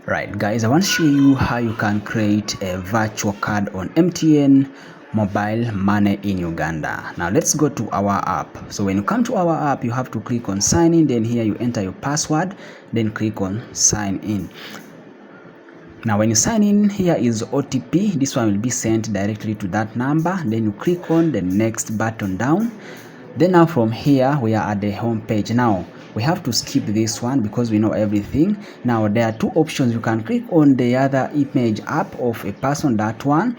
Right guys, I want to show you how you can create a virtual card on MTN mobile money in Uganda. Now let's go to our app. So when you come to our app, you have to click on sign in, then here you enter your password, then click on sign in. Now when you sign in, here is OTP. This one will be sent directly to that number. Then you click on the next button down. Then now from here we are at the home page. Now we have to skip this one because we know everything. Now there are two options. You can click on the other image up of a person, that one.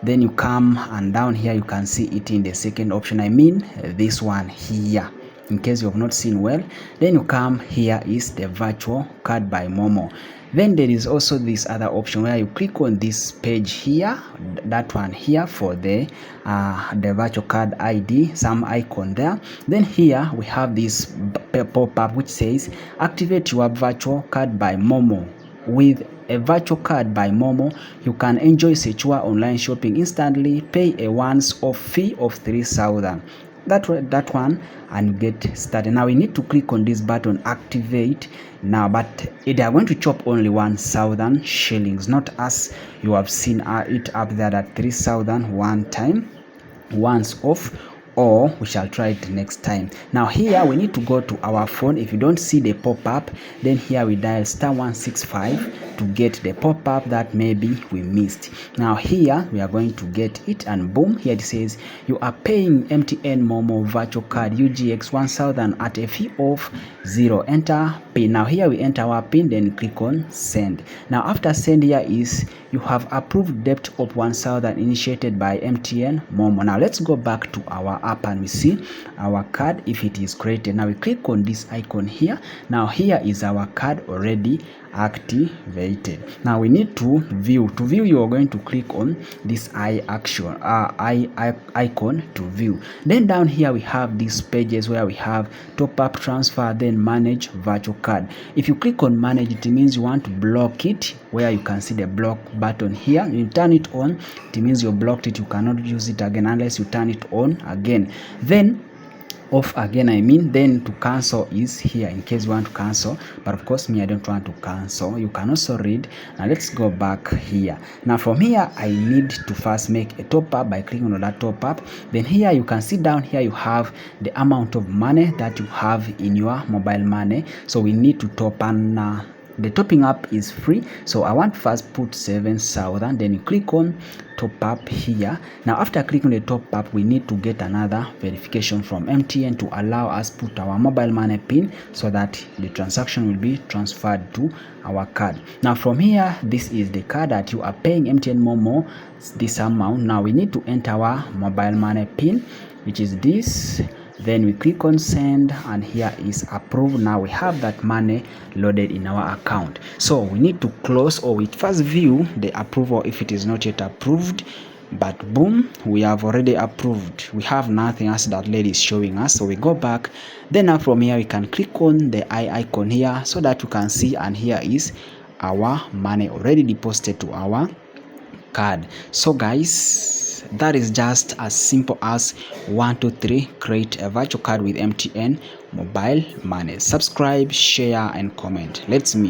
Then you come and down here you can see it in the second option. I mean this one here, in case you have not seen well. Then you come here is the virtual card by Momo. Then there is also this other option where you click on this page here, that one here, for the virtual card ID, some icon there. Then here we have this pop-up which says activate your virtual card by Momo. With a virtual card by Momo, you can enjoy secure online shopping instantly, pay a once-off fee of 3,000. That one, and get started. Now we need to click on this button, activate now, but they are going to chop only 1,000 shillings, not as you have seen it up there at 3,000 one time once off, or we shall try it next time. Now here we need to go to our phone. If you don't see the pop-up, then here we dial *165 to get the pop-up that maybe we missed. Now here we are going to get it, and boom, here it says you are paying MTN MoMo Virtual Card UGX 1,000 at a fee of 0. Enter PIN. Now here we enter our PIN, then click on send. Now after send, here is you have approved debt of 1,000 initiated by MTN MoMo. Now let's go back to our app and we see our card if it is created. Now we click on this icon here. Now here is our card already activated. Now we need to view. To view, you are going to click on this icon to view. Then down here we have these pages where we have top up, transfer, then manage virtual card. If you click on manage, it means you want to block it, where you can see the block button here. You turn it on, it means you blocked it. You cannot use it again unless you turn it on again. Then off again, I mean. Then to cancel is here in case you want to cancel, but of course me, I don't want to cancel. You can also read. Now let's go back here. Now from here I need to first make a top up by clicking on that top up. Then here you can see down here you have the amount of money that you have in your mobile money. So we need to top, and the topping up is free, so I want to first put 7,000. Then you click on top up here. Now after clicking the top up, we need to get another verification from MTN to allow us put our mobile money PIN so that the transaction will be transferred to our card. Now from here, this is the card that you are paying MTN MoMo this amount. Now we need to enter our mobile money PIN, which is this. Then we click on send, and here is approved. Now we have that money loaded in our account. So we need to close, or we first view the approval if it is not yet approved. But boom, we have already approved. We have nothing else that lady is showing us. So we go back. Then now from here we can click on the icon here so that you can see, and here is our money already deposited to our card. So guys, that is just as simple as 1, 2, 3 create a virtual card with MTN mobile money. Subscribe, share and comment. Let's meet.